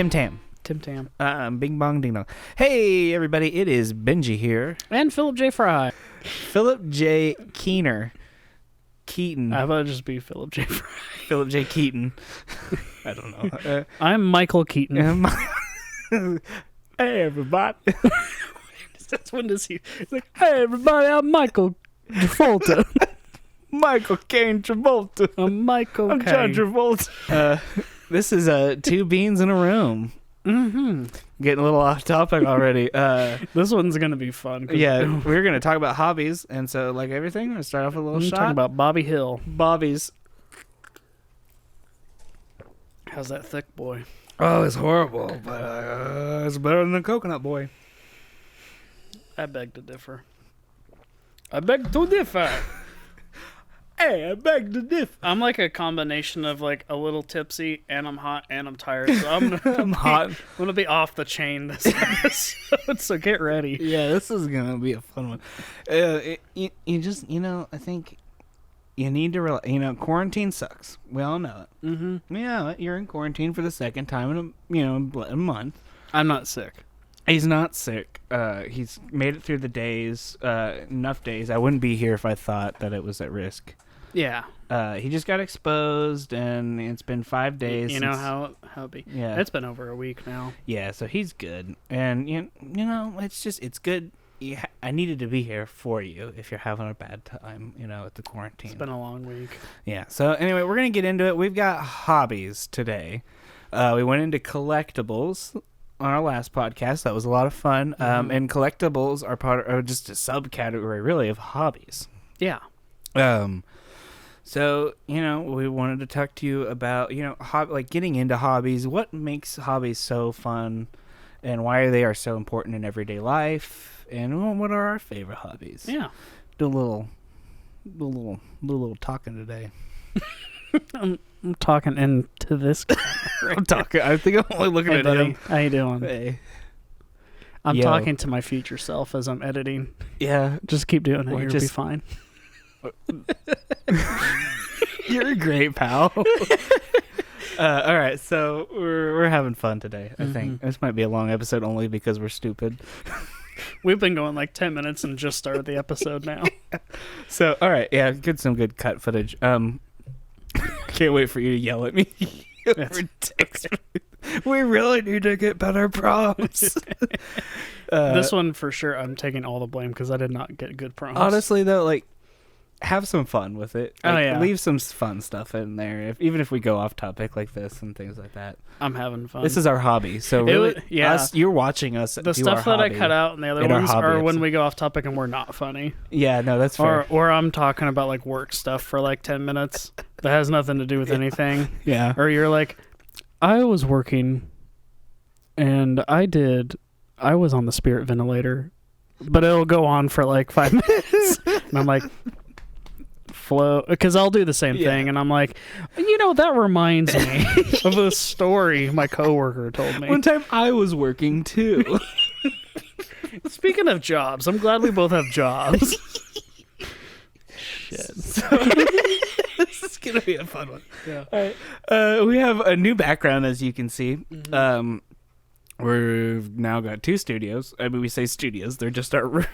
Tim Tam. Tim Tam. Bing bong ding dong. Hey, everybody. It is Benji here. And Philip J. Fry. Philip J. Keaton. How about it just be Philip J. Fry? Philip J. Keaton. I don't know. I'm Michael Keaton. Hey, everybody. That's when does he? He's like, hey, everybody, I'm Michael Travolta. Michael Caine Travolta. I'm Michael I'm John Caine. Travolta. This is Two Beans in a Room. Mm-hmm. Getting a little off topic already. This one's going to be fun. Yeah, we're going to talk about hobbies. And so, like everything, we're going to start off with a little shot. Talking about Bobby Hill. Bobby's. How's that thick boy? Oh, it's horrible, but it's better than the coconut boy. I beg to differ. I beg to differ. Hey, I beg to differ. I'm like a combination of like a little tipsy and I'm hot and I'm tired. So I'm hot. I'm gonna be off the chain this episode. So get ready. Yeah, this is gonna be a fun one. You just, I think you need to realize, quarantine sucks. We all know it. Mm-hmm. Yeah, you're in quarantine for the second time in a month. I'm not sick. He's not sick. He's made it through the days, enough days. I wouldn't be here if I thought that it was at risk. Yeah. He just got exposed, and it's been 5 days. You know how it be. Yeah. It's been over a week now. Yeah, so he's good. And, it's good. I needed to be here for you if you're having a bad time, at the quarantine. It's been a long week. Yeah, so anyway, we're going to get into it. We've got hobbies today. We went into collectibles on our last podcast. That was a lot of fun. Mm-hmm. And collectibles are just a subcategory, really, of hobbies. Yeah. So, we wanted to talk to you about, getting into hobbies. What makes hobbies so fun, and why they are so important in everyday life, and what are our favorite hobbies? Yeah. Do a little talking today. I'm talking into this. I'm talking. I think I'm only looking at buddy. him. How you doing? Hey. I'm Yo. talking to my future self as I'm editing. Yeah. Just keep doing it. Or You'll be fine. You're a great pal. All right, so we're having fun today. I think this might be a long episode only because we're stupid. We've been going like 10 minutes and just started the episode now. So all right, yeah, some good cut footage. Can't wait for you to yell at me. We really need to get better prompts. This one for sure, I'm taking all the blame because I did not get good prompts. Honestly, though, have some fun with it. Yeah. Leave some fun stuff in there, even if we go off topic like this and things like that. I'm having fun. This is our hobby, so really, you're watching us. The stuff that I cut out and the other ones are when we go off topic and we're not funny. Yeah, no, that's fair. Or I'm talking about like work stuff for like 10 minutes that has nothing to do with anything. Yeah. Or you're like, I was working and I was on the spirit ventilator, but it'll go on for like 5 minutes. And I'm like, flow, because I'll do the same thing, and I'm like, that reminds me of a story my coworker told me. One time I was working too. Speaking of jobs, I'm glad we both have jobs. Shit. This is gonna be a fun one. Yeah. All right. We have a new background, as you can see. Mm-hmm. We've now got 2 studios. I mean, we say studios; they're just our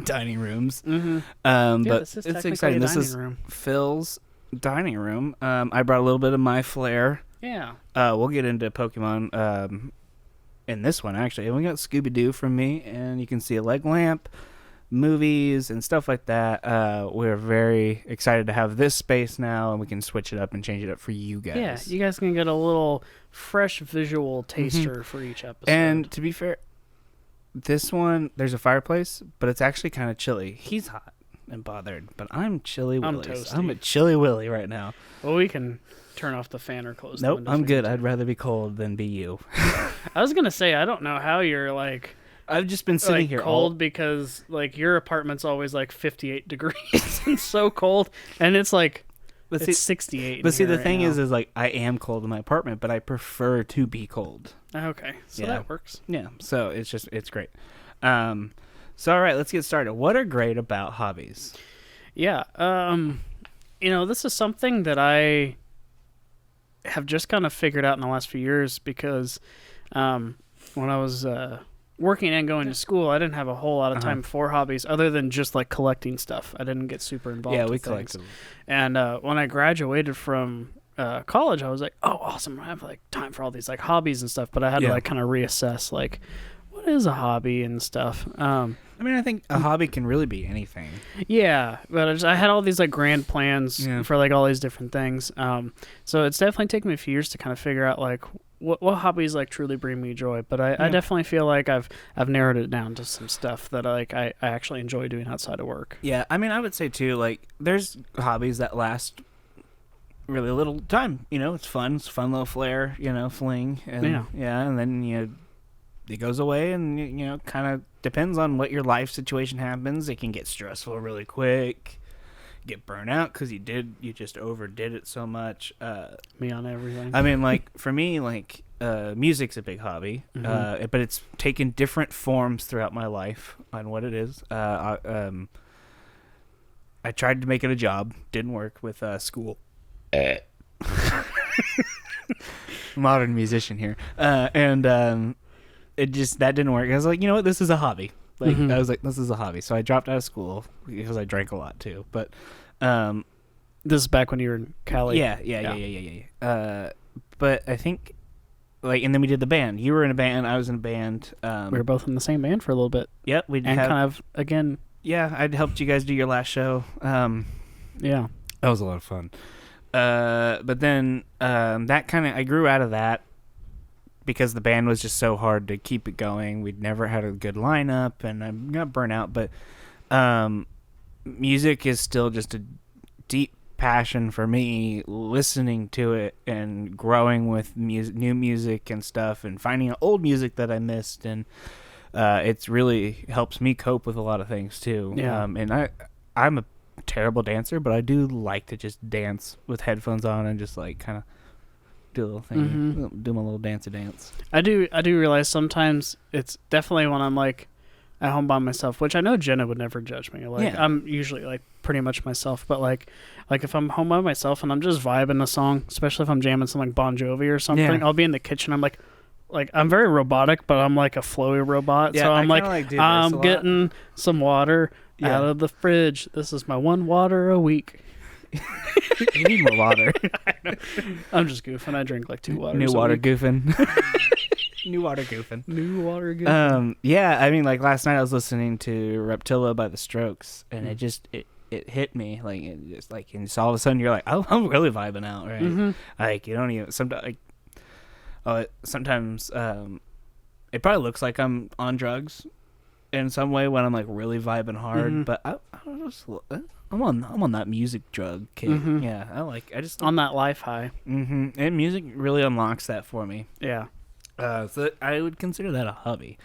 dining rooms. Mm-hmm. But this is it's exciting. This is room. Phil's dining room. I brought a little bit of my flair. Yeah. We'll get into Pokemon in this one, actually. And we got Scooby-Doo from me, and you can see a leg lamp, movies, and stuff like that. We're very excited to have this space now, and we can switch it up and change it up for you guys. Yeah, you guys can get a little fresh visual taster for each episode. And to be fair, this one, there's a fireplace, but it's actually kind of chilly. He's hot and bothered, but I'm chilly Willy. toasty. I'm a chilly Willy right now. Well, we can turn off the fan or close the Nope, windows. I'm good. I'd rather be cold than be you. I was going to say, I don't know how you're like... I've just been sitting here cold because like your apartment's always like 58 degrees and so cold, and it's like it's 68. But see, the thing now. is like I am cold in my apartment, but I prefer to be cold. Okay, so Yeah. that works. Yeah, so it's great. So all right, let's get started. What are great about hobbies? Yeah, this is something that I have just kind of figured out in the last few years because when I was working and going to school, I didn't have a whole lot of time for hobbies other than just like collecting stuff. I didn't get super involved. Yeah, we with collected. And when I graduated from college, I was like, oh, awesome! I have like time for all these like hobbies and stuff. But I had to like kind of reassess like what is a hobby and stuff. I mean, I think a hobby can really be anything. Yeah, but I had all these like grand plans for like all these different things. So it's definitely taken me a few years to kind of figure out like what hobbies like truly bring me joy. But I definitely feel like I've narrowed it down to some stuff that like I actually enjoy doing outside of work. Yeah, I mean, I would say too, like there's hobbies that last really little time. You know, it's fun little flair. You know, fling, and and then it goes away, and you know, kind of depends on what your life situation happens. It can get stressful really quick, get burnt out because you just overdid it so much. Me on everything. I mean, like for me, like music's a big hobby, but it's taken different forms throughout my life on what it is. I tried to make it a job, didn't work with school. Modern musician here, and it just that didn't work. I was like, you know what, this is a hobby. Like I was like, this is a hobby. So I dropped out of school because I drank a lot too. But this is back when you were in Cali. Yeah. But I think like, and then we did the band. You were in a band. I was in a band. We were both in the same band for a little bit. Yep, kind of again. Yeah, I'd helped you guys do your last show. Yeah, that was a lot of fun. But then that kind of I grew out of that. Because the band was just so hard to keep it going. We'd never had a good lineup, and I got burnt out. But music is still just a deep passion for me, listening to it and growing with new music and stuff, and finding old music that I missed. And it's really helps me cope with a lot of things, too. Yeah. And I'm a terrible dancer, but I do like to just dance with headphones on and just, like, kind of do a little thing, do my little dance. I do realize sometimes it's definitely when I'm like at home by myself, which I know Jenna would never judge me. Like I'm usually like pretty much myself, but like if I'm home by myself and I'm just vibing a song, especially if I'm jamming some like Bon Jovi or something, I'll be in the kitchen. I'm like I'm very robotic, but I'm like a flowy robot. So I'm like I'm getting some water out of the fridge. This is my one water a week. You need more water. I'm just goofing. I drink like 2 waters. New water goofing. New water goofing. Yeah, I mean, like last night I was listening to Reptilla by The Strokes, and it hit me like it just like, and so all of a sudden you're like, oh, I'm really vibing out, right? Like you don't even sometimes. Sometimes it probably looks like I'm on drugs in some way when I'm like really vibing hard, but I'm on that music drug kick. Yeah, I just on that life high. And music really unlocks that for me. Yeah. So I would consider that a hobby.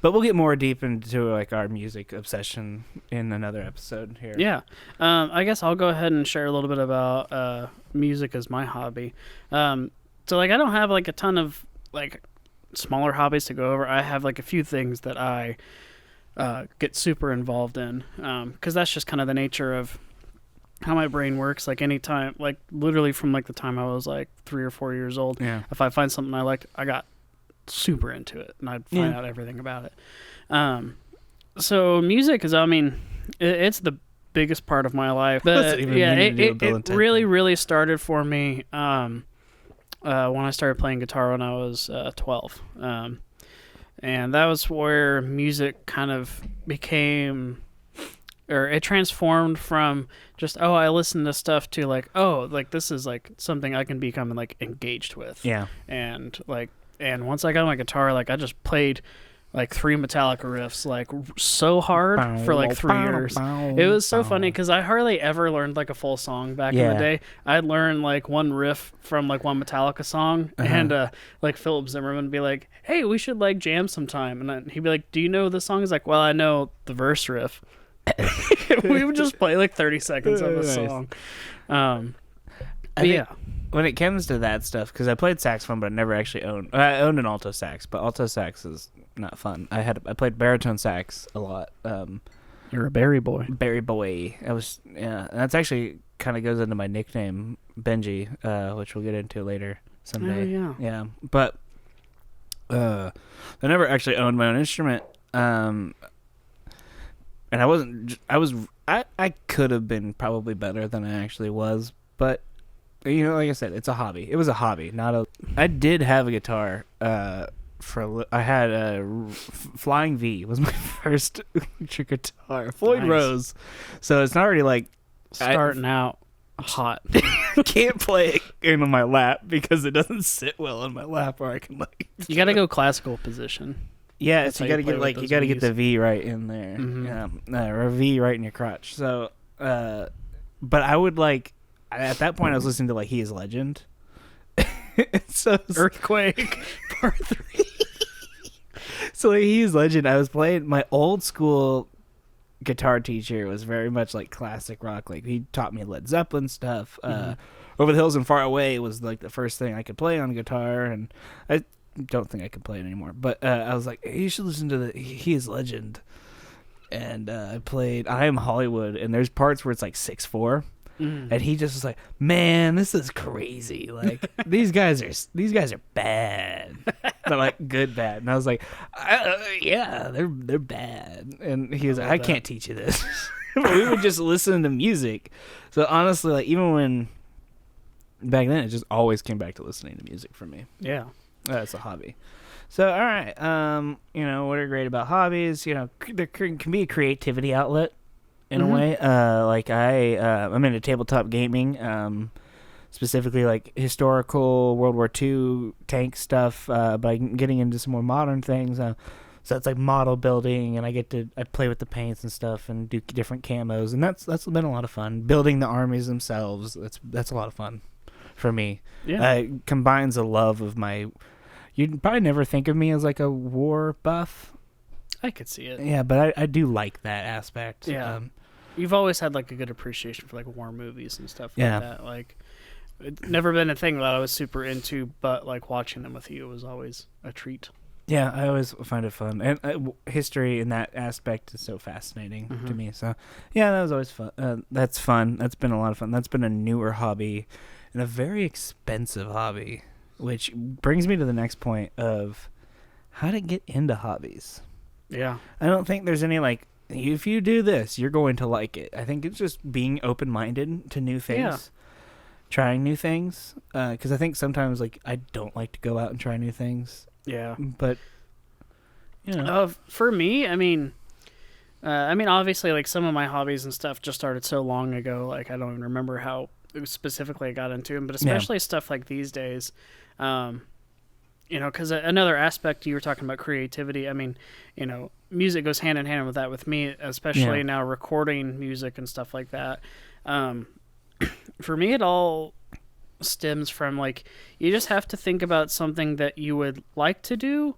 But we'll get more deep into like our music obsession in another episode here. Yeah. I guess I'll go ahead and share a little bit about music as my hobby. So like I don't have like a ton of like smaller hobbies to go over. I have like a few things that I get super involved in, because that's just kind of the nature of how my brain works. Like anytime, like literally from like the time I was like 3 or 4 years old, if I find something I liked, I got super into it and I'd find out everything about it. So music is, I mean, it's the biggest part of my life. But yeah, it really started for me when I started playing guitar when I was 12. And that was where music kind of became, or it transformed from just, oh, I listen to stuff to like, oh, like this is like something I can become like engaged with. Yeah. And like, and once I got my guitar, like I just played like 3 Metallica riffs like so hard for like 3 years. It was so funny because I hardly ever learned like a full song back in the day. I'd learn like one riff from like one Metallica song, and like Philip Zimmerman would be like, hey, we should like jam sometime, and then he'd be like, do you know the song? He's like, well, I know the verse riff. We would just play like 30 seconds of a song. Yeah. When it comes to that stuff, because I played saxophone, but I never actually owned. I owned an alto sax, but alto sax is not fun. I played baritone sax a lot. You're a Barry boy. Barry boy. That's actually kind of goes into my nickname Benji, which we'll get into later someday. Oh, yeah. Yeah, but I never actually owned my own instrument. And I wasn't. I could have been probably better than I actually was, but like I said, it's a hobby. It was a hobby, not a. I did have a guitar. I had a Flying V was my first electric guitar. Floyd Nice. Rose, so it's not already like Starting out hot. can't play it in my lap because it doesn't sit well on my lap, or I can like. You got to go classical position. Yeah, That's so you how got to you play get with you those got to get the Vs. V right in there, Mhm. or a V right in your crotch. So, but I would like at that point I was listening to like He Is Legend. So Earthquake Part 3. So like, He Is Legend. I was playing my old school guitar teacher was very much like classic rock. Like he taught me Led Zeppelin stuff. Over the Hills and Far Away was like the first thing I could play on guitar, and I don't think I can play it anymore. But I was like, hey, you should listen to the He Is Legend. And I played I Am Hollywood, and there's parts where it's like 6/4. And he just was like, man, this is crazy. Like these guys are bad. They're like good bad. And I was like, yeah, they're bad. And he was like, I can't teach you this. But we would just listen to music. So honestly, like even when back then, it just always came back to listening to music for me. Yeah. That's a hobby. So all right, what are great about hobbies? There can be a creativity outlet. In a way, like I'm into tabletop gaming, specifically like historical World War II tank stuff, but I'm getting into some more modern things. So it's like model building, and I play with the paints and stuff, and do different camos, and that's been a lot of fun. Building the armies themselves, that's a lot of fun for me. Yeah. It combines a love of my. You'd probably never think of me as like a war buff. I could see it. Yeah, but I do like that aspect. Yeah. You've always had like a good appreciation for like war movies and stuff like that. Like, it's never been a thing that I was super into, but like watching them with you was always a treat. Yeah, I always find it fun, and history in that aspect is so fascinating to me. So, yeah, that was always fun. That's fun. That's been a lot of fun. That's been a newer hobby, and a very expensive hobby, which brings me to the next point of how to get into hobbies. Yeah. I don't think there's any like. If you do this, you're going to like it. I think it's just being open-minded to new things, trying new things. Because I think sometimes, like, I don't like to go out and try new things. Yeah. But, for me, I mean, obviously, like some of my hobbies and stuff just started so long ago. Like I don't even remember how specifically I got into them. But especially stuff like these days, because another aspect you were talking about creativity. I mean, music goes hand in hand with that with me, especially now recording music and stuff like that. For me, it all stems from like you just have to think about something that you would like to do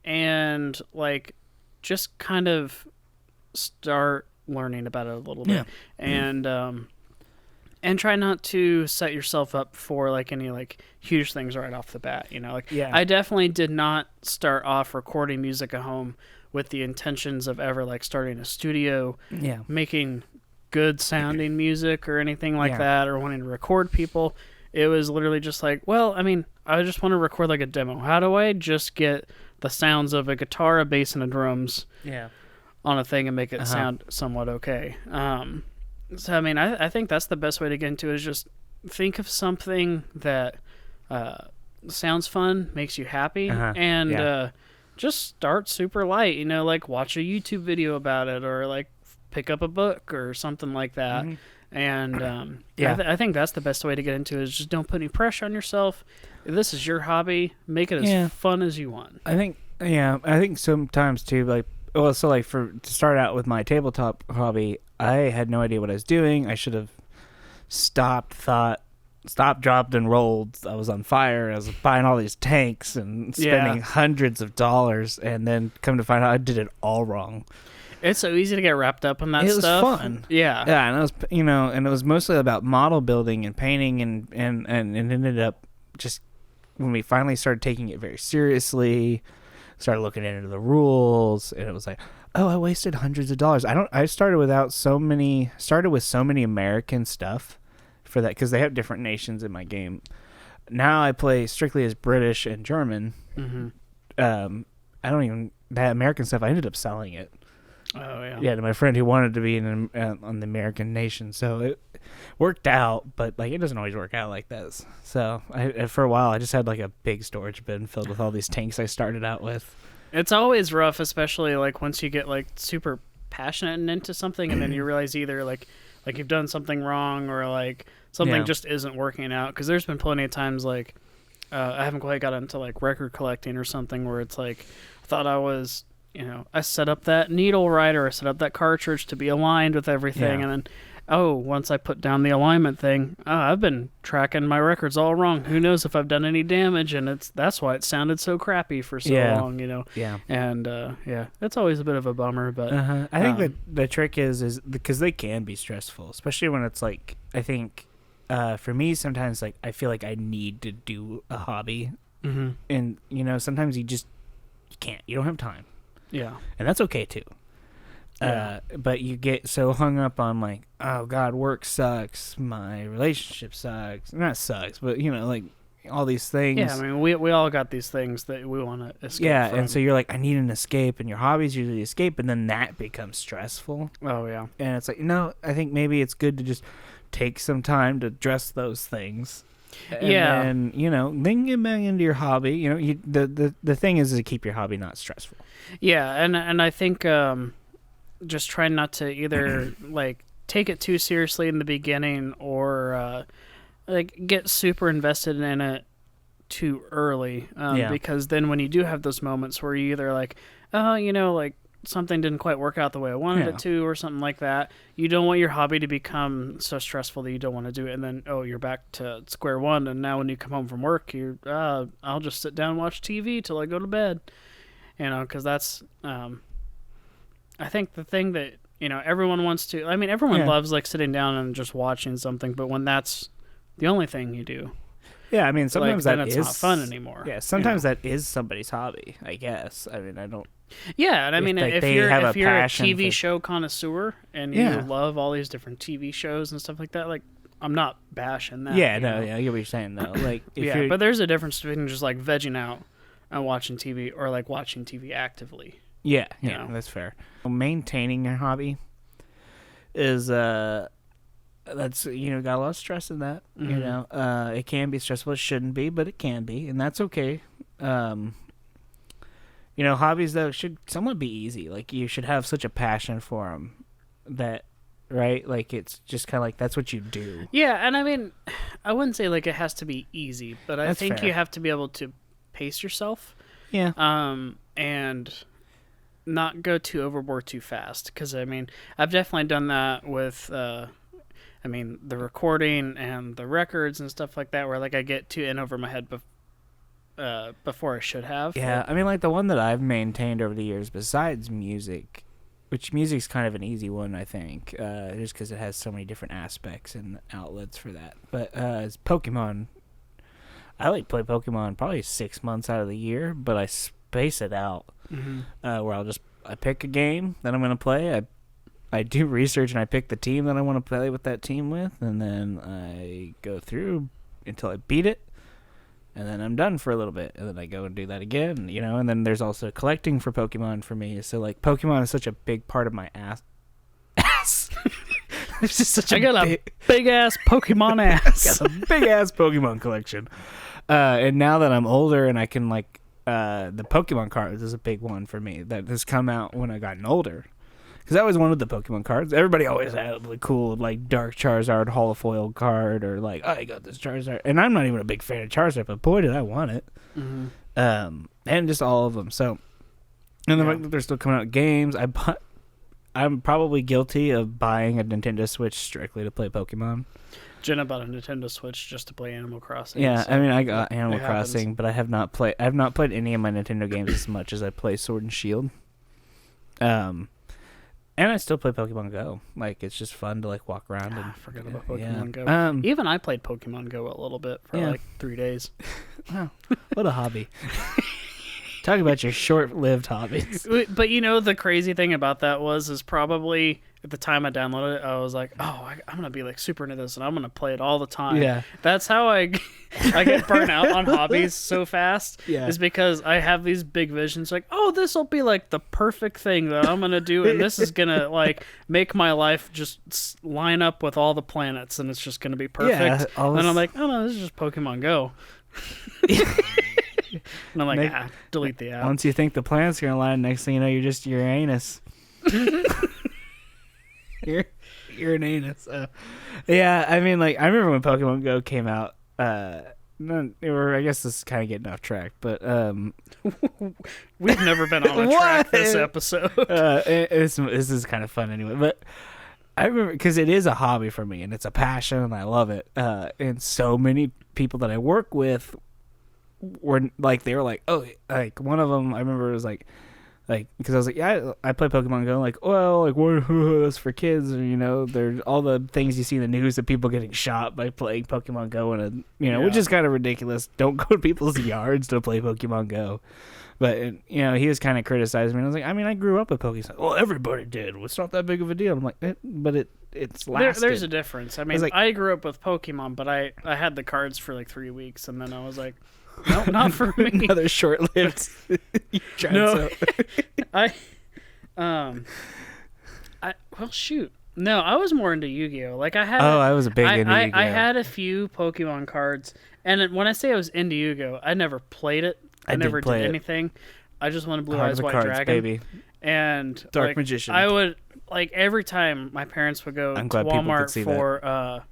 and like just kind of start learning about it a little bit and try not to set yourself up for like any like huge things right off the bat. I definitely did not start off recording music at home with the intentions of ever like starting a studio, making good sounding music or anything like that, or wanting to record people. It was literally just like, well, I mean, I just want to record like a demo. How do I just get the sounds of a guitar, a bass, and a drums on a thing and make it sound somewhat okay? So, I mean, I think that's the best way to get into it is just think of something that sounds fun, makes you happy, and just start super light, like watch a YouTube video about it or like pick up a book or something like that. And I think that's the best way to get into it is just don't put any pressure on yourself. If this is your hobby, make it as fun as you want. I think sometimes too, like, well, so like to start out with my tabletop hobby, I had no idea what I was doing. I should have stopped, dropped, and rolled. I was on fire. I was buying all these tanks and spending hundreds of dollars, and then come to find out I did it all wrong. It's so easy to get wrapped up in that stuff. It was fun. Yeah. Yeah, and it was, and it was mostly about model building and painting, and it ended up just when we finally started taking it very seriously, started looking into the rules, and it was like, oh, I wasted hundreds of dollars. I started with so many American stuff for that because they have different nations in my game. Now I play strictly as British and German. Mm-hmm. I don't even that American stuff. I ended up selling it. Oh yeah. Yeah, to my friend who wanted to be on the American nation. So it worked out, but like it doesn't always work out like this. So for a while, I just had like a big storage bin filled with all these tanks I started out with. It's always rough, especially like once you get like super passionate and into something, and then you realize either like you've done something wrong or like something just isn't working out. Because there's been plenty of times like I haven't quite got into like record collecting or something where it's like I thought I was. I set up that needle right, or I set up that cartridge to be aligned with everything, and then, once I put down the alignment thing, I've been tracking my records all wrong. Who knows if I've done any damage, and that's why it sounded so crappy for so long, Yeah. And, it's always a bit of a bummer, but... I think that the trick is because they can be stressful, especially when it's like, I think, for me, sometimes, like, I feel like I need to do a hobby, and, sometimes you can't. You don't have time. Yeah. And that's okay too. But you get so hung up on like, oh God, work sucks. My relationship sucks. Not sucks, but like all these things. Yeah, I mean, we all got these things that we want to escape from. And so you're like, I need an escape, and your hobbies usually escape, and then that becomes stressful. Oh yeah. And it's like, no, I think maybe it's good to just take some time to address those things. And then get back into your hobby. The thing is to keep your hobby not stressful. Yeah, and I think just try not to either like take it too seriously in the beginning or like get super invested in it too early. Because then when you do have those moments where you either like, like something didn't quite work out the way I wanted it to or something like that, you don't want your hobby to become so stressful that you don't want to do it, and then you're back to square one, and now when you come home from work you're I'll just sit down and watch TV till I go to bed, because that's I think the thing that everyone wants to, I mean, everyone loves like sitting down and just watching something, but when that's the only thing you do, I mean, sometimes then that it's is not fun anymore. Yeah, sometimes that is somebody's hobby, I guess. I mean, I don't. Yeah, and I mean, if you're a TV show connoisseur and you love all these different TV shows and stuff like that, like I'm not bashing that. Yeah, no, I get what you're saying though. Like, but there's a difference between just like vegging out and watching TV or like watching TV actively. Yeah, that's fair. Maintaining your hobby is that's got a lot of stress in that. It can be stressful. It shouldn't be, but it can be, and that's okay. Hobbies though should somewhat be easy. Like you should have such a passion for them that, right? Like it's just kind of like that's what you do. Yeah, and I mean, I wouldn't say like it has to be easy, but I think you have to be able to pace yourself. Yeah. And not go too overboard too fast, because I mean, I've definitely done that with the recording and the records and stuff like that, where like I get too in over my head before I should have. Yeah, I mean, like the one that I've maintained over the years, besides music, which music's kind of an easy one, I think, just because it has so many different aspects and outlets for that. But it's Pokemon. I like play Pokemon probably 6 months out of the year, but I space it out, where I pick a game that I'm going to play. I do research and I pick the team that I want to play with that team with, and then I go through until I beat it. And then I'm done for a little bit, and then I go and do that again, and then there's also collecting for Pokemon for me. So, like, Pokemon is such a big part of my ass. It's just such a big-ass Pokemon ass. Got a big-ass Pokemon collection. And now that I'm older and I can, like, the Pokemon cards is a big one for me that has come out when I gotten older. Because I always wanted the Pokemon cards. Everybody always had the cool, like, Dark Charizard holofoil card, or like, I got this Charizard. And I'm not even a big fan of Charizard, but boy, did I want it. And just all of them. So, and the fact that they're still coming out games, I'm probably guilty of buying a Nintendo Switch strictly to play Pokemon. Jenna bought a Nintendo Switch just to play Animal Crossing. Yeah, so I mean, I got Animal Crossing, but I have not played any of my Nintendo games as much as I play Sword and Shield. And I still play Pokemon Go. Like, it's just fun to, like, walk around. And forget about Pokemon Go. Even I played Pokemon Go a little bit for, like, 3 days. Wow. What a hobby. Talk about your short-lived hobbies. But, the crazy thing about that is probably at the time I downloaded it, I was like, oh, I'm gonna be like super into this, and I'm gonna play it all the time. Yeah. That's how I get burnt out on hobbies so fast. Yeah. Is because I have these big visions, like, oh, this will be like the perfect thing that I'm gonna do, and this is gonna like make my life just line up with all the planets, and it's just gonna be perfect. Yeah, and I'm like, oh no, this is just Pokemon Go. And I'm like, delete the app. Once you think the planet's gonna line, next thing you know, you're just Uranus. you're an anus. Yeah, I mean, like, I remember when Pokemon Go came out. I guess this is kind of getting off track, but we've never been on a track this episode. This is kind of fun anyway. But I remember, because it is a hobby for me and it's a passion and I love it. And so many people that I work with were like, they were like, oh, like one of them I remember was like because I was like, yeah, I play Pokemon Go, like, well, like, what, that's for kids, or, you know, there's all the things you see in the news of people getting shot by playing Pokemon Go, and which is kind of ridiculous. Don't go to people's yards to play Pokemon Go. But you know, he was kind of criticizing me. And I was like, I mean, I grew up with Pokemon. Well, everybody did. It's not that big of a deal. I'm like, but it's lasted. There's a difference. I mean, I grew up with Pokemon, but I had the cards for like 3 weeks, and then I was like, no, not for me. Another short-lived. No, well, shoot. No, I was more into Yu-Gi-Oh. Like I was a big into Yu-Gi-Oh. I had a few Pokemon cards, and when I say I was into Yu-Gi-Oh, I never played it. I never did anything. I just wanted Blue Eyes White cards, Dragon, baby. And Dark Magician. I would like every time my parents would go to Walmart for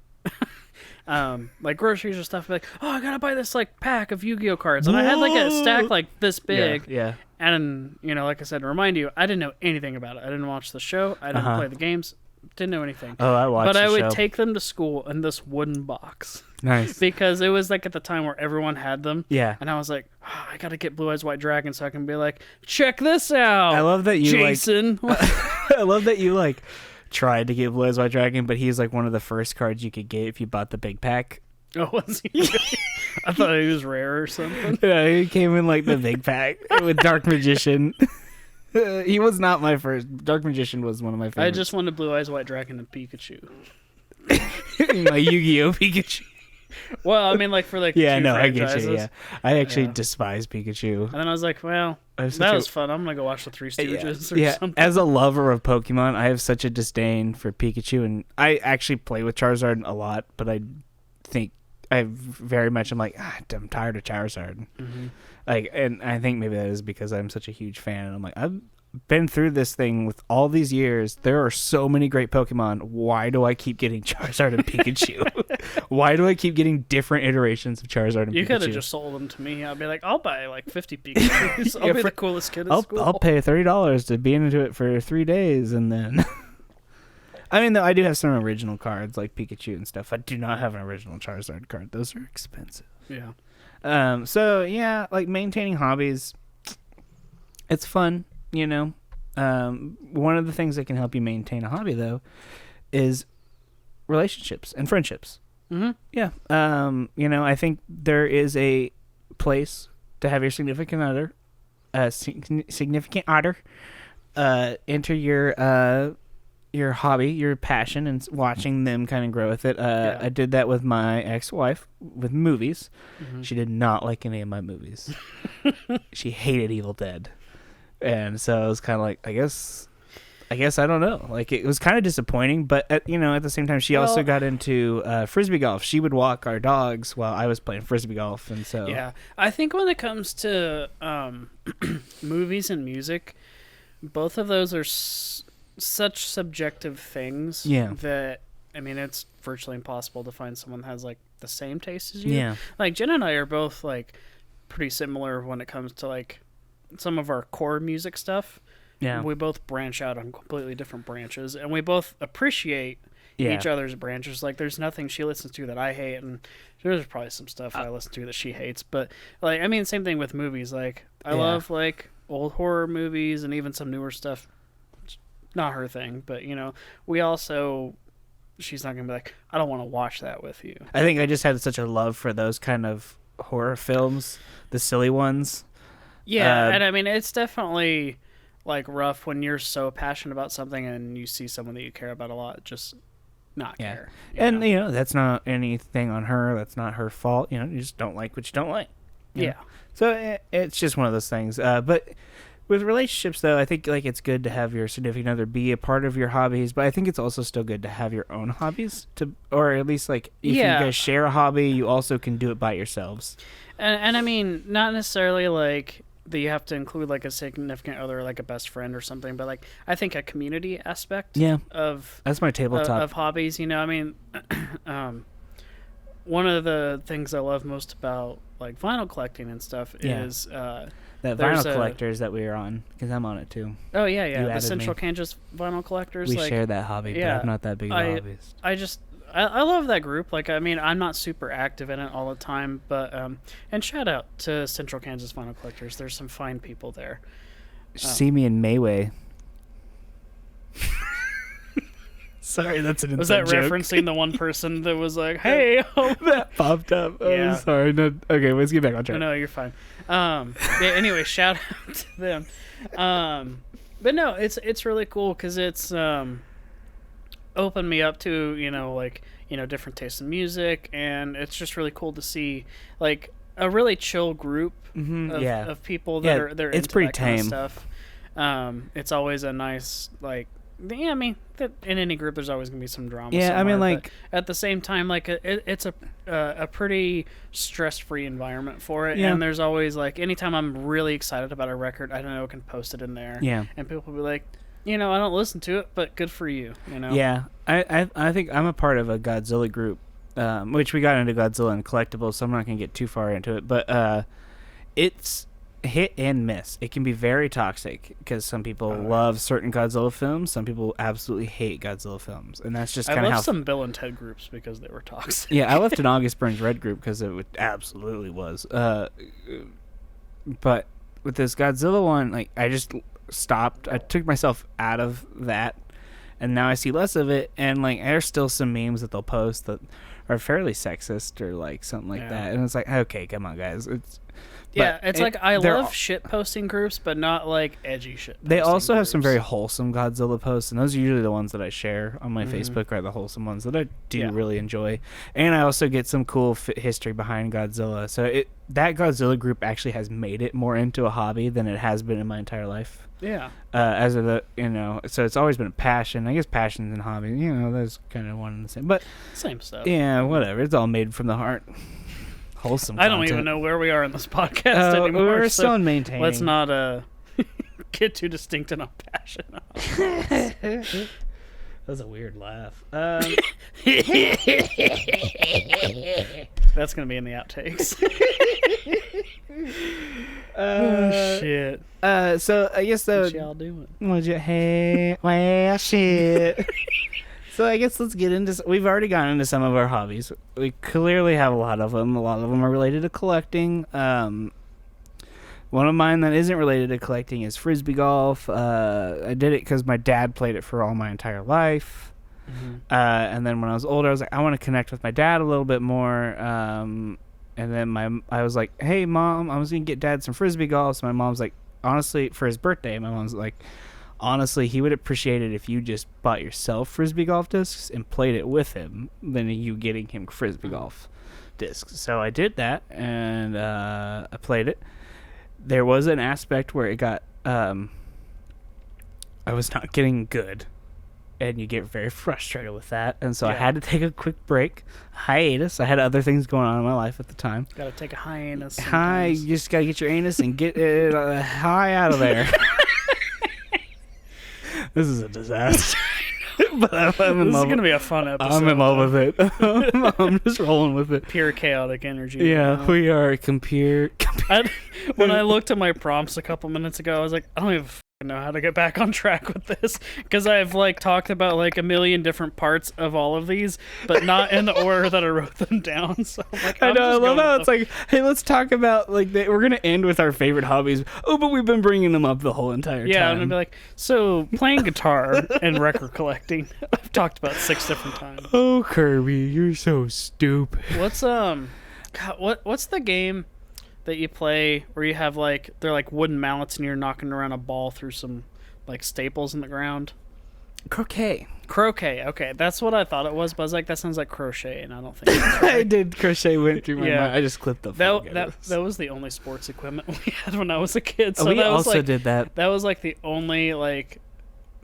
like groceries or stuff, like, oh, I gotta buy this like pack of Yu-Gi-Oh cards, and I had like a stack like this big. Yeah. And like I said, to remind you, I didn't know anything about it. I didn't watch the show. I didn't play the games. Didn't know anything. Oh, I watched. But I would take them to school in this wooden box. Nice. Because it was like at the time where everyone had them. Yeah. And I was like, oh, I gotta get Blue Eyes White Dragon so I can be like, check this out. I love that you Jason. I love that you like tried to get Blue Eyes White Dragon, but he's like one of the first cards you could get if you bought the big pack. Oh, was he? I thought he was rare or something. Yeah, he came in like the big pack with Dark Magician. He was not my first. Dark Magician was one of my favorites. I just wanted Blue Eyes White Dragon and Pikachu. My Yu-Gi-Oh Pikachu. Well, I mean, like for like yeah, two no, franchises. I get you. Yeah, I actually despise Pikachu. And then I was like, well, that was fun. I'm gonna go watch the Three Stooges or something. As a lover of Pokemon, I have such a disdain for Pikachu, and I actually play with Charizard a lot, but I think I'm like, I'm tired of Charizard. Mm-hmm. Like, and I think maybe that is because I'm such a huge fan, and I'm like, I've been through this thing with all these years. There are so many great Pokemon. Why do I keep getting Charizard and Pikachu? Why do I keep getting different iterations of Charizard and Pikachu? You could have just sold them to me. I'd be like, I'll buy like 50 Pikachus. I'll be the coolest kid at school. I'll pay $30 to be into it for 3 days, and then... I mean, though, I do have some original cards, like Pikachu and stuff. I do not have an original Charizard card. Those are expensive. Yeah. So, yeah, like, maintaining hobbies, it's fun, you know. One of the things that can help you maintain a hobby, though, is relationships and friendships. Mm-hmm. Yeah. I think there is a place to have your significant other, enter your hobby, your passion, and watching them kind of grow with it. I did that with my ex-wife with movies. Mm-hmm. She did not like any of my movies. She hated Evil Dead. And so I was kind of like, I guess I don't know. Like, it was kind of disappointing, but at the same time, she also got into frisbee golf. She would walk our dogs while I was playing frisbee golf, and so yeah, I think when it comes to movies and music, both of those are such subjective things. Yeah. That I mean, it's virtually impossible to find someone that has like the same taste as you. Yeah. Like Jen and I are both like pretty similar when it comes to like some of our core music stuff. Yeah. We both branch out on completely different branches, and we both appreciate each other's branches. Like, there's nothing she listens to that I hate, and there's probably some stuff I listen to that she hates. But, like, I mean, same thing with movies. Like, I love, like, old horror movies and even some newer stuff. It's not her thing, but, we also... She's not going to be like, I don't want to watch that with you. I think I just had such a love for those kind of horror films, the silly ones. Yeah, and I mean, it's definitely... like rough when you're so passionate about something and you see someone that you care about a lot just not care. And that's not anything on her. That's not her fault. You just don't like what you don't like. Yeah. So it's just one of those things. But with relationships, though, I think like it's good to have your significant other be a part of your hobbies. But I think it's also still good to have your own hobbies, or at least like if you guys share a hobby, you also can do it by yourselves. And I mean, not necessarily like that you have to include like a significant other, like a best friend or something, but like I think a community aspect. Of that's my tabletop of hobbies. I mean, one of the things I love most about like vinyl collecting and stuff is that vinyl collectors that we are on, because I'm on it too. Oh yeah, the Central Kansas vinyl collectors. We share that hobby, but I'm not that big of a hobbyist. I love that group. Like, I mean, I'm not super active in it all the time, but and shout out to Central Kansas Vinyl Collectors. There's some fine people there. See me in Mayway. Sorry, that's an was that joke. Referencing the one person that was like, "Hey," that popped up? Oh, sorry. No, okay, let's get back on track. No, you're fine. Anyway, shout out to them. But no, it's really cool because it's opened me up to different tastes in music, and it's just really cool to see like a really chill group of people that are they're it's into pretty that tame kind of stuff. It's always a nice like. Yeah, I mean, in any group, there's always gonna be some drama. Yeah, I mean, like at the same time, like it's a pretty stress-free environment for it. Yeah. And there's always like, anytime I'm really excited about a record, I can post it in there. Yeah. And people will be like, I don't listen to it, but good for you. Yeah, I think I'm a part of a Godzilla group, which we got into Godzilla and collectibles, so I'm not gonna get too far into it, but it's hit and miss. It can be very toxic because some people love certain Godzilla films, some people absolutely hate Godzilla films, and that's just kind of how. I left some Bill and Ted groups because they were toxic. Yeah, I left an August Burns Red group because it absolutely was. But with this Godzilla one, like I just stopped. I took myself out of that, and now I see less of it. And like, there's still some memes that they'll post that are fairly sexist or like something like that, and it's like, okay, come on, guys, it's like I love shit posting groups, but not like edgy shit. They also have some very wholesome Godzilla posts, and those are usually the ones that I share on my Facebook, are the wholesome ones that I do really enjoy. And I also get some cool history behind Godzilla. So that Godzilla group actually has made it more into a hobby than it has been in my entire life. Yeah. As of so it's always been a passion. I guess passions and hobbies, that's kind of one and the same. But same stuff. Yeah, whatever. It's all made from the heart. Wholesome I don't even know where we are in this podcast anymore. We're still in maintaining. Let's not get too distinct in our passion. That was a weird laugh. That's going to be in the outtakes. Shit. So I guess what y'all doing? Well, shit. So I guess let's get into. We've already gone into some of our hobbies. We clearly have a lot of them. A lot of them are related to collecting. One of mine that isn't related to collecting is frisbee golf. I did it because my dad played it for all my entire life. And then when I was older, I was like, I want to connect with my dad a little bit more. And then I was like, hey, Mom, I was going to get Dad some frisbee golf. So my mom's like, honestly, for his birthday, my mom's like, honestly, he would appreciate it if you just bought yourself frisbee golf discs and played it with him than you getting him frisbee golf discs. So I did that, and I played it. There was an aspect where it got I was not getting good, and you get very frustrated with that, and so I had to take a quick hiatus. I had other things going on in my life at the time. Gotta take a hiatus. You just gotta get your anus and get it high out of there. This is a disaster. But I'm in love. This is going to be a fun episode. I'm in love with it. I'm just rolling with it. Pure chaotic energy. Yeah, we are when I looked at my prompts a couple minutes ago, I was like, I don't even know how to get back on track with this, because I've like talked about like a million different parts of all of these, but not in the order that I wrote them down. So like, I know, I love how it's like, hey, let's talk about like we're gonna end with our favorite hobbies. Oh, but we've been bringing them up the whole entire time. Yeah, I'm gonna be like, so playing guitar and record collecting, I've talked about 6 different times. Oh, Kirby, you're so stupid. What's what's the game that you play where you have like, they're like wooden mallets and you're knocking around a ball through some like staples in the ground? Croquet. Croquet. Okay, that's what I thought it was, but I was like, that sounds like crochet, and I don't think that's I right. did crochet went through my Yeah. mind. I just clipped the fuck out That of this. that was the only sports equipment we had when I was a kid. So we that was also like did that. that was like the only like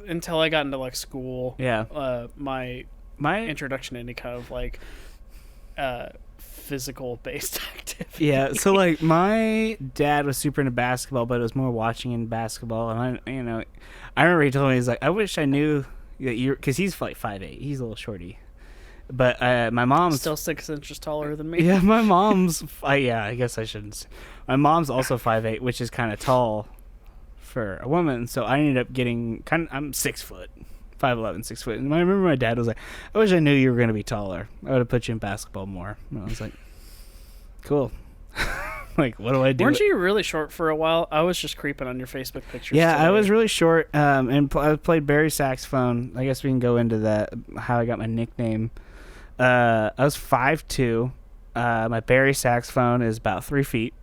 until I got into like school. Yeah. My My introduction to any kind of like physical based activity. Yeah, so like my dad was super into basketball, but it was more watching in basketball. And I remember he told me, he's like, I wish I knew that you're, because he's like 5'8", he's a little shorty. But my mom's Still 6 inches taller than me. yeah, my mom's I guess I shouldn't. My mom's also 5'8", which is kind of tall for a woman. So I ended up getting I'm 6 foot. 5'11", 6 foot. And I remember my dad was like, I wish I knew you were going to be taller. I would have put you in basketball more. And I was like, cool. Like, what do I do? Weren't you really short for a while? I was just creeping on your Facebook pictures. Yeah, today. I was really short, and I played Barry saxophone. I guess we can go into that, how I got my nickname. I was 5'2". My Barry saxophone is about 3 feet.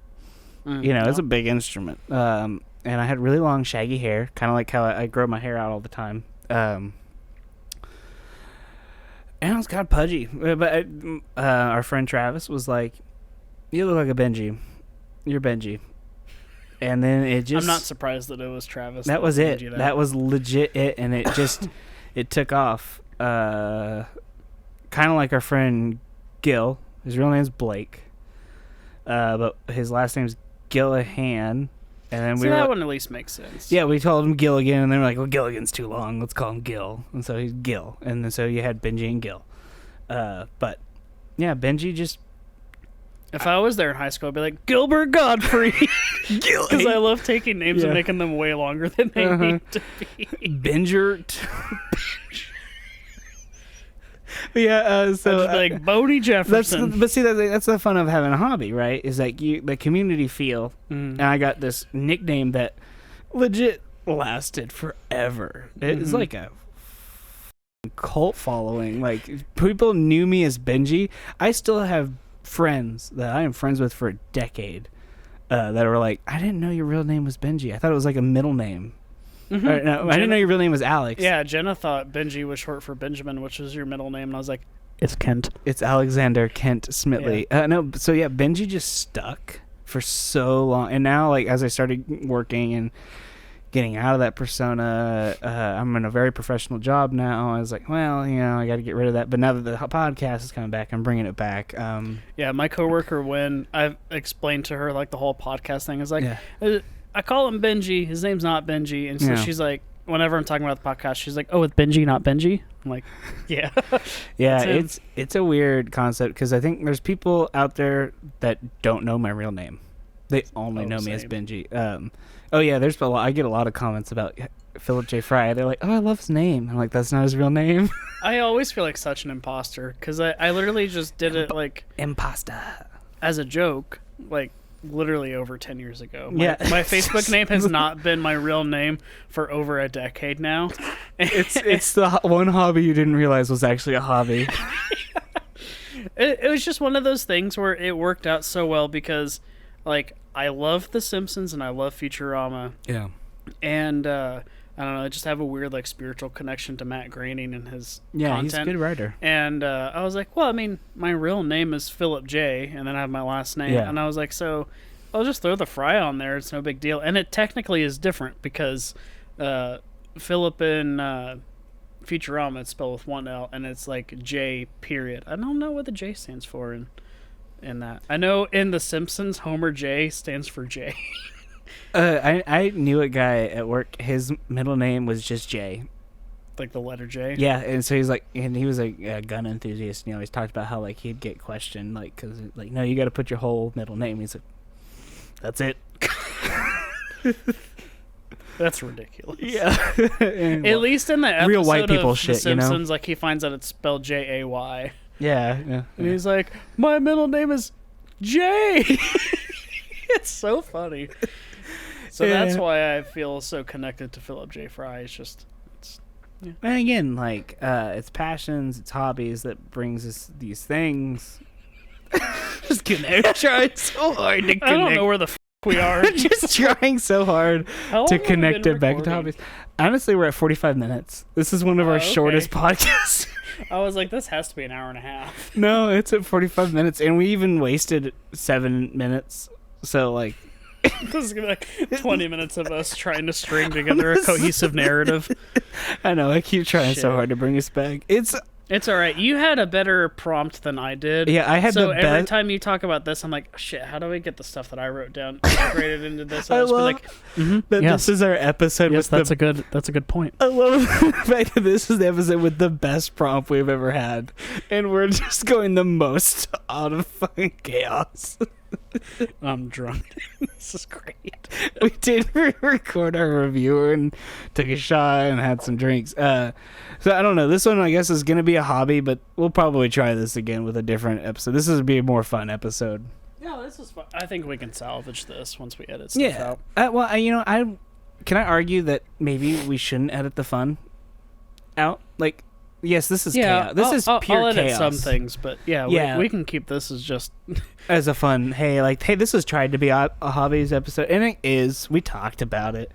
It's a big instrument. And I had really long, shaggy hair, kind of like how I grow my hair out all the time. And I was kind of pudgy. But our friend Travis was like, you look like a Benji. You're Benji. And then it just... I'm not surprised that it was Travis. That was it. That. That was legit it. And it just... it took off. Kind of like our friend Gil. His real name's Blake. But his last name's Gillahan. And then That one at least makes sense. Yeah, we told him Gilligan, and they were like, well, Gilligan's too long. Let's call him Gil. And so he's Gil. And then so you had Benji and Gil. But, yeah, Benji just... If I was there in high school, I'd be like, Gilbert Godfrey. Because I love taking names and making them way longer than they need to be. Benjert. So... I'd be like, Bodie Jefferson. But see, that's the fun of having a hobby, right? Is like the community feel. And I got this nickname that legit lasted forever. It's like a cult following. Like, people knew me as Benji. I still have friends that I am friends with for a decade that were like, I didn't know your real name was Benji. I thought it was like a middle name. Mm-hmm. No, I didn't know your real name was Alex. Yeah, Jenna thought Benji was short for Benjamin, which was your middle name, and I was like, it's Kent. It's Alexander Kent Smitley. No, so yeah, Benji just stuck for so long. And now, like, as I started working and getting out of that persona, I'm in a very professional job now. I was like, well, I got to get rid of that. But now that the podcast is coming back, I'm bringing it back. Yeah, my coworker, when I've explained to her, like, the whole podcast thing, is like, I call him Benji. His name's not Benji. And so she's like, whenever I'm talking about the podcast, she's like, oh, it's Benji, not Benji? I'm like, yeah. Yeah, it's a weird concept because I think there's people out there that don't know my real name. They only know me as Benji. There's a lot. I get a lot of comments about Philip J. Fry. They're like, oh, I love his name. I'm like, that's not his real name. I always feel like such an imposter because I literally just did it like imposter as a joke, like literally over 10 years ago. My Facebook name has not been my real name for over a decade now. It's the one hobby you didn't realize was actually a hobby. It was just one of those things where it worked out so well because, like, I love The Simpsons and I love Futurama. Yeah. And I don't know, I just have a weird like spiritual connection to Matt Groening and his content. He's a good writer. And I was like, well, I mean, my real name is Philip J, and then I have my last name. Yeah. And I was like, so I'll just throw the Fry on there. It's no big deal. And it technically is different because Philip in Futurama, it's spelled with one L, and it's like J period. I don't know what the J stands for in that. I know in The Simpsons, Homer J stands for J. I knew a guy at work. His middle name was just J. Like the letter J? Yeah, and so he was a gun enthusiast. He's talked about how, like, he'd get questioned, like, because, like, no, you got to put your whole middle name. He's like, that's it. That's ridiculous. Yeah. At least in the episode real white people of shit, The Simpsons, like, he finds out it's spelled Jay. Yeah. And he's like, my middle name is Jay. It's so funny. So that's why I feel so connected to Philip J. Fry. It's And again, like, it's passions, it's hobbies that brings us these things. Just kidding. I tried so hard to connect. I don't know where the We are just trying so hard How long to have we connect been it back to recording? hobbies. Honestly, we're at 45 minutes. This is one of our Okay. shortest podcasts. I was like, this has to be an hour and a half. No, it's at 45 minutes, and we even wasted 7 minutes. So, like, This is gonna be like 20 minutes of us trying to string together a cohesive narrative. I know, I keep trying so Shit. hard to bring us back. It's all right. You had a better prompt than I did. Yeah, I had so the every best. time you talk about this, I'm like, shit. How do we get the stuff that I wrote down integrated into this? I I'll just be love like, that yes. this is our episode yes, with that's a good point. I love the fact that this is the episode with the best prompt we've ever had, and we're just going the most out of fucking chaos. I'm drunk. This is great. We did record our review and took a shot and had some drinks. So I don't know. This one, I guess, is gonna be a hobby, but we'll probably try this again with a different episode. This is gonna be a more fun episode. No, this is fun. I think we can salvage this once we edit stuff out. I can I argue that maybe we shouldn't edit the fun out? Like, yes, this is chaos. This is pure I'll edit chaos. some things, but Yeah. we can keep this as just As a fun, hey, this was tried to be a hobbies episode, and it is. We talked about it,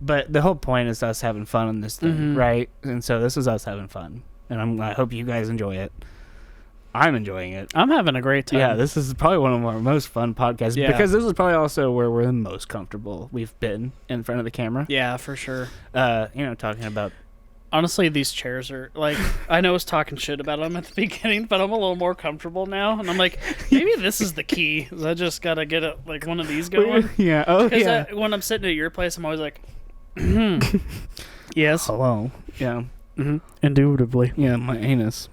but the whole point is us having fun on this thing, right? And so this is us having fun, and I hope you guys enjoy it. I'm enjoying it. I'm having a great time. Yeah, this is probably one of our most fun podcasts because this is probably also where we're the most comfortable we've been in front of the camera. Yeah, for sure. Talking about. Honestly, these chairs are like, I know I was talking shit about them at the beginning, but I'm a little more comfortable now, and I'm like, maybe this is the key. Is I just gotta get like one of these going. Yeah. Oh Because yeah. when I'm sitting at your place, I'm always like, yes, Hello. Yeah. indubitably. Yeah. My anus.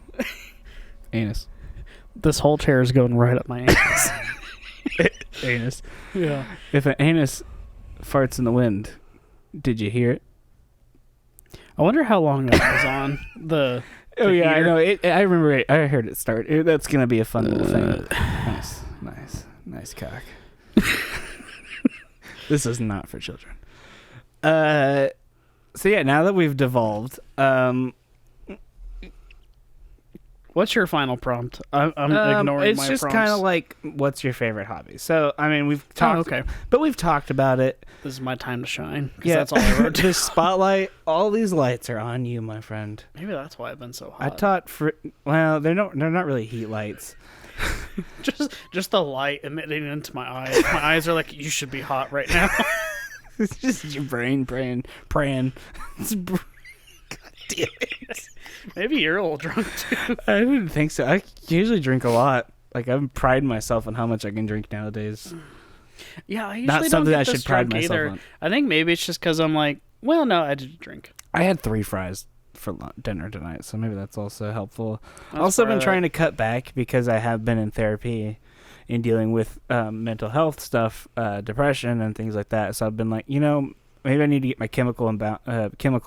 Anus. This whole chair is going right up my anus. Anus. Yeah. If an anus farts in the wind, did you hear it? I wonder how long that was on the. Oh yeah, I heater. know. I remember it. I heard it start. That's gonna be a fun little thing. Nice cock. This is not for children. So yeah, now that we've devolved, What's your final prompt? I'm ignoring it's my just prompts. kind of like, what's your favorite hobby? So I mean, we've talked. okay. But we've talked about it. This is my time to shine. Because that's all I wrote. The spotlight. All these lights are on you, my friend. Maybe that's why I've been so hot. I taught for. Well, they're not really heat lights. just the light emitting into my eyes. My eyes are like, you should be hot right now. It's just your brain praying. God damn it. Maybe you're a little drunk too. I didn't think so. I usually drink a lot. Like, I'm priding myself on how much I can drink nowadays. Yeah, I usually Not don't something get I this should pride drunk myself either. on. I think maybe it's just because I'm like, well, no, I did drink. I had 3 fries for dinner tonight, so maybe that's also helpful. That's Also been probably trying to cut back because I have been in therapy and dealing with mental health stuff, depression and things like that. So I've been like, maybe I need to get my chemical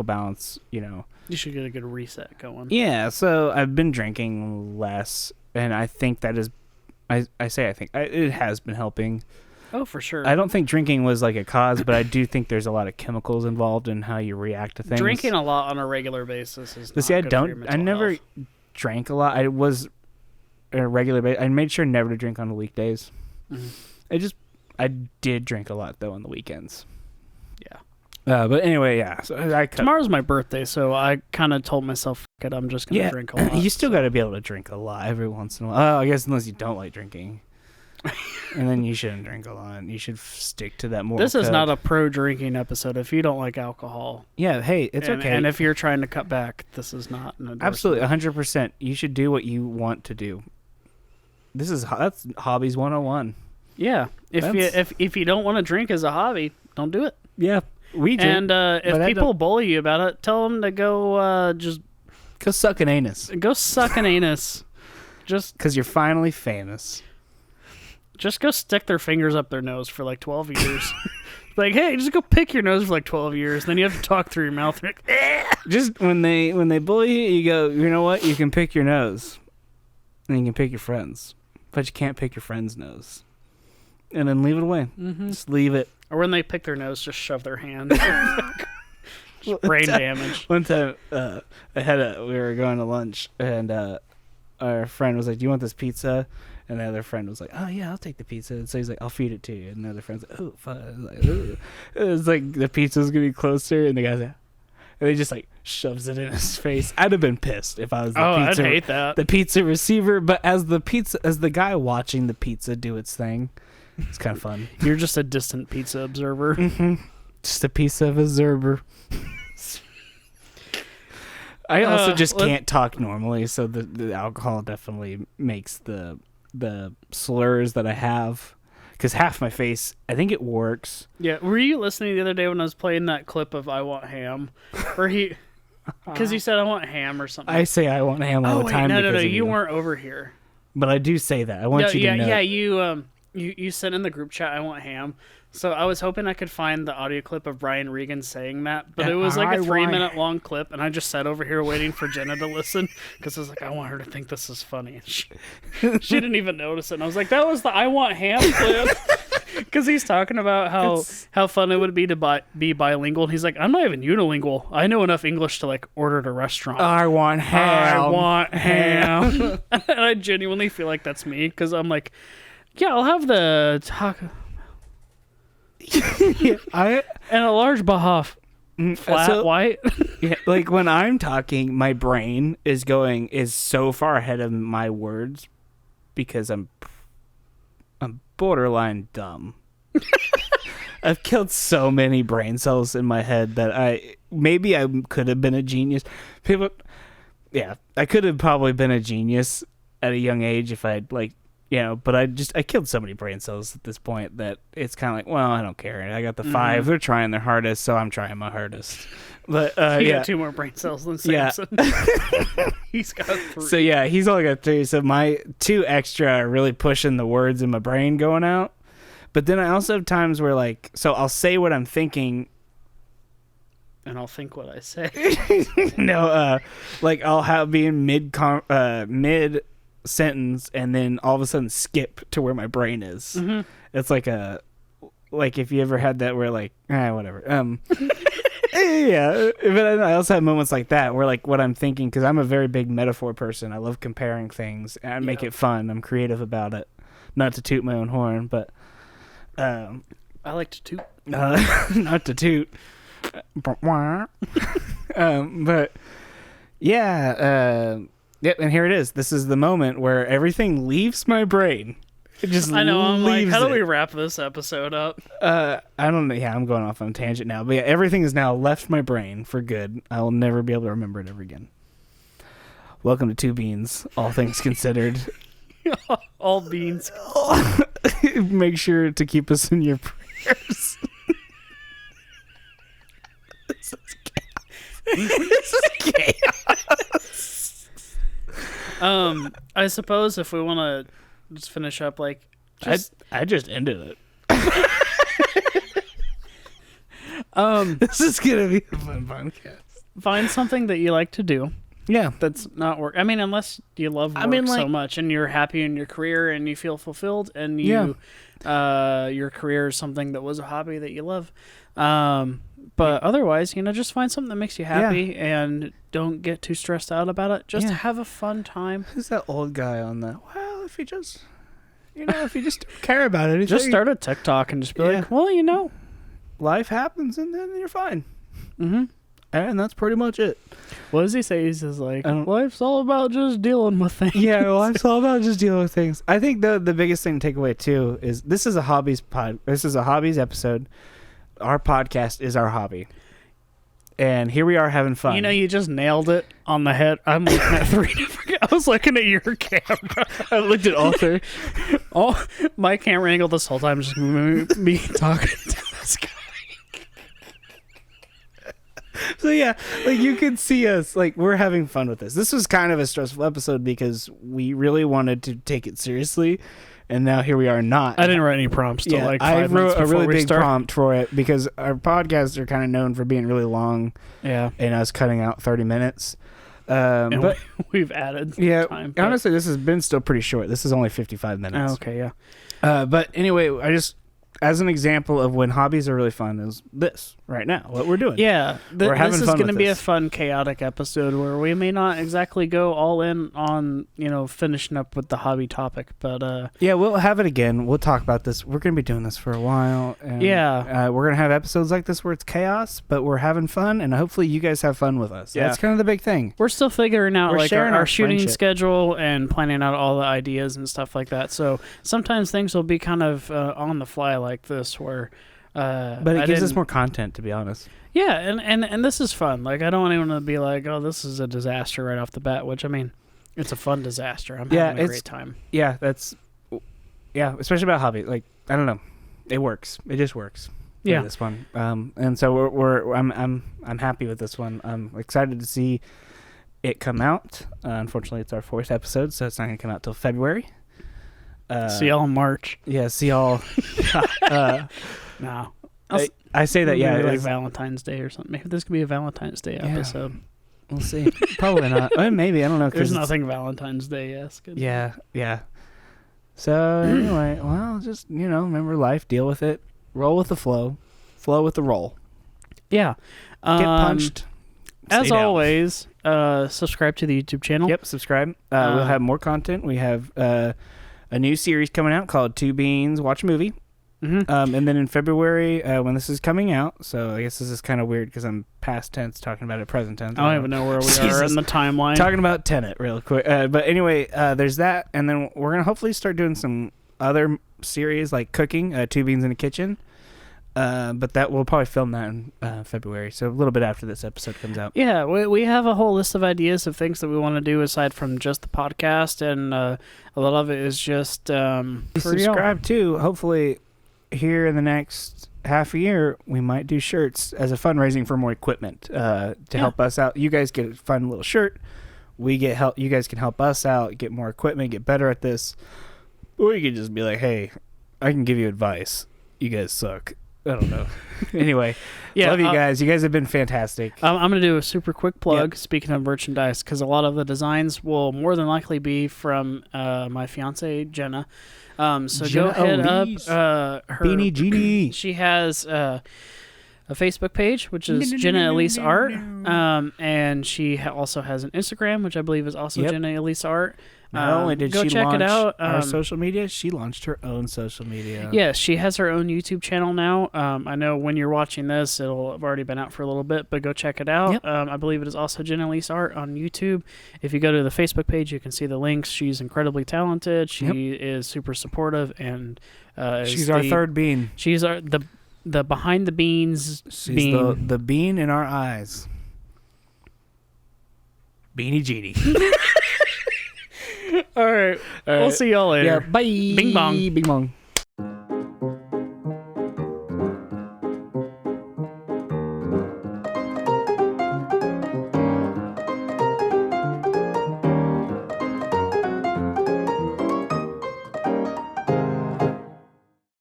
balance, You should get a good reset going. Yeah, so I've been drinking less, and I think that is, I think it has been helping. Oh, for sure. I don't think drinking was like a cause, but I do think there's a lot of chemicals involved in how you react to things. Drinking a lot on a regular basis is not See, I good for your don't. I mental never health. drank a lot. I was on a regular basis. I made sure never to drink on the weekdays. Mhm. I did drink a lot though on the weekends. Yeah. But anyway, yeah. So I cut. Tomorrow's my birthday, so I kind of told myself, "Fuck it, I'm just gonna Yeah, drink a lot." you still got to be able to drink a lot every once in a while. I guess unless you don't like drinking. And then you shouldn't drink a lot. You should stick to that more. This is not a pro drinking episode. If you don't like alcohol, Yeah, hey, it's okay. And if you're trying to cut back, this is not an endorsement. Absolutely, 100%. You should do what you want to do. That's Hobbies 101. Yeah. If you don't want to drink as a hobby, don't do it. Yeah, we do. And but if I people bully you about it, tell them to go just go suck an anus. go suck an anus. Because you're finally famous. Just go stick their fingers up their nose for like 12 years. Like, hey, just go pick your nose for like 12 years. Then you have to talk through your mouth. Like, Just when they bully you, you go, you know what? You can pick your nose. And you can pick your friends. But you can't pick your friend's nose. And then leave it away. mm-hmm. Just leave it. Or when they pick their nose, just shove their hand. Just brain damage. One time, we were going to lunch, and our friend was like, "Do you want this pizza?" And the other friend was like, "Oh yeah, I'll take the pizza." And so he's like, "I'll feed it to you." And the other friend's like, "Oh fuck!" It's like the pizza's getting closer, and the guy's like, and he just like shoves it in his face. I'd have been pissed if I was the pizza. I'd hate that. The pizza receiver, but as the guy watching the pizza do its thing, it's kind of fun. You're just a distant pizza observer. Just a piece of observer. I also just can't talk normally, so the alcohol definitely makes the slurs that I have. Because half my face, I think it works. Yeah, were you listening the other day when I was playing that clip of "I Want Ham," where he, because you said "I want ham" or something. I say I want ham all the time. No, you weren't over here. But I do say that. I want you to know. Yeah, you sent in the group chat "I want ham." So I was hoping I could find the audio clip of Brian Regan saying that, but it was like a 3-minute long clip, and I just sat over here waiting for Jenna to listen because I was like, I want her to think this is funny. And she didn't even notice it. And I was like, that was the "I want ham" clip. Because he's talking about how fun it would be to be bilingual. And he's like, I'm not even unilingual. I know enough English to like order at a restaurant. I want ham. I want ham. And I genuinely feel like that's me because I'm like, yeah, I'll have the taco. And a large Baja flat white. Yeah, like when I'm talking, my brain is so far ahead of my words because I'm borderline dumb. I've killed so many brain cells in my head that I could have been a genius. I could have probably been a genius at a young age if I'd but I killed so many brain cells at this point that it's kind of like, well, I don't care. I got the 5. They're trying their hardest, so I'm trying my hardest. But he got 2 more brain cells than Samson. Yeah. He's got 3. So yeah, he's only got 3. So my 2 extra are really pushing the words in my brain going out. But then I also have times where so I'll say what I'm thinking. And I'll think what I say. No, I'll be in mid sentence and then all of a sudden skip to where my brain is. It's like if you ever had that where whatever. Yeah, but I also have moments like that where what I'm thinking, because I'm a very big metaphor person. I love comparing things and I make it fun. I'm creative about it. Not to toot my own horn, but I like to toot. Not to toot. But yeah, yep, and here it is. This is the moment where everything leaves my brain. It just I know. I'm like, how do we it. wrap this episode up? I don't know. Yeah, I'm going off on a tangent now. But yeah, everything has now left my brain for good. I will never be able to remember it ever again. Welcome to Two Beans, all things considered. All beans. Make sure to keep us in your prayers. This is chaos. I suppose if we want to just finish up, I just ended it. This is gonna be a fun podcast. Find something that you like to do. Yeah, that's not work. I mean, unless you love work so much and you're happy in your career and you feel fulfilled and your career is something that was a hobby that you love. But otherwise, just find something that makes you happy and don't get too stressed out about it. Just have a fun time. Who's that old guy on the? Well, if you just, if you just don't care about it, just start a TikTok and just be like, well, life happens and then you're fine. Mm-hmm. And that's pretty much it. What does he say? He says life's all about just dealing with things. Yeah, life's all about just dealing with things. I think the biggest thing to take away too is this is a hobbies This is a hobbies episode. Our podcast is our hobby. And here we are having fun. You just nailed it on the head. I'm looking at 3 different... I was looking at your camera. I looked at all 3. My camera angle this whole time is just me talking to this guy. So yeah, you can see us, we're having fun with this. This was kind of a stressful episode because we really wanted to take it seriously. And now here we are not. I didn't write any prompts till 5 I minutes wrote a really big start. prompt for it because our podcasts are kind of known for being really long. Yeah. And us cutting out 30 minutes. But we've added time. Honestly, this has been still pretty short. This is only 55 minutes. Oh, okay, yeah. But anyway, as an example of when hobbies are really fun is this right now, what we're doing. Yeah, We're having this is fun going to with be this. a fun, chaotic episode where we may not exactly go all in on, finishing up with the hobby topic, but Yeah, we'll have it again. We'll talk about this. We're going to be doing this for a while. And, Yeah. we're going to have episodes like this where it's chaos, but we're having fun, and hopefully you guys have fun with us. Yeah. That's kind of the big thing. we're still figuring out We're like sharing our our shooting friendship. schedule and planning out all the ideas and stuff like that. So sometimes things will be kind of on the fly like this where... But it gives us more content, to be honest. Yeah, and this is fun. Like, I don't want anyone to be like, oh, this is a disaster right off the bat, which, I mean, it's a fun disaster. I'm having a great time. Yeah, especially about hobby. Like, I don't know. It works. It just works. For Yeah. this one. And so I'm happy with this one. I'm excited to see it come out. Unfortunately, it's our 4th episode, so it's not going to come out till February. See y'all in March. Yeah, see y'all. No. I say that, yeah. Maybe like it's- Valentine's Day or something. Maybe this could be a Valentine's Day Yeah. episode. We'll see. Probably not. Maybe. I don't know. 'Cause There's it's- nothing Valentine's Day-esque. Yeah, yeah. So, anyway, well, just, remember life, deal with it, roll with the flow with the roll. Yeah. Get punched. As stay down. always, subscribe to the YouTube channel. Yep, subscribe. We'll have more content. We have a new series coming out called Two Beans Watch a Movie. Mm-hmm. And then in February, when this is coming out, so I guess this is kind of weird because I'm past tense talking about it present tense. I don't even know where we are Jesus. in the timeline. Talking about Tenet real quick. But anyway, there's that. And then we're going to hopefully start doing some other series like cooking, Two Beans in the Kitchen. But that we'll probably film that in February, so a little bit after this episode comes out. Yeah, we have a whole list of ideas of things that we want to do aside from just the podcast, and a lot of it is just for y'all. Subscribe too. Hopefully, here in the next half a year, we might do shirts as a fundraising for more equipment to help us out. You guys get a fun little shirt. We get help. You guys can help us out, get more equipment, get better at this. Or you can just be like, hey, I can give you advice. You guys suck. I don't know. Anyway, love you guys. You guys have been fantastic. I'm going to do a super quick plug, speaking of merchandise, because a lot of the designs will more than likely be from my fiance Jenna. So Jenna go hit Elise. up her Beanie Genie. She has a Facebook page, which is Jenna Elise Art, and she also has an Instagram, which I believe is also Jenna Elise Art. Not only did go she check launch it out. our social media, she launched her own social media. Yes, she has her own YouTube channel now. I know when you're watching this, it'll have already been out for a little bit, but go check it out. Yep. I believe it is also Jenna Elise Art on YouTube. If you go to the Facebook page, you can see the links. She's incredibly talented. She is super supportive, and she's our third bean. She's the behind the beans She's bean. the bean in our eyes. Beanie Genie. All right. We'll see y'all later. Yeah, bye. Bing bong. Bing bong.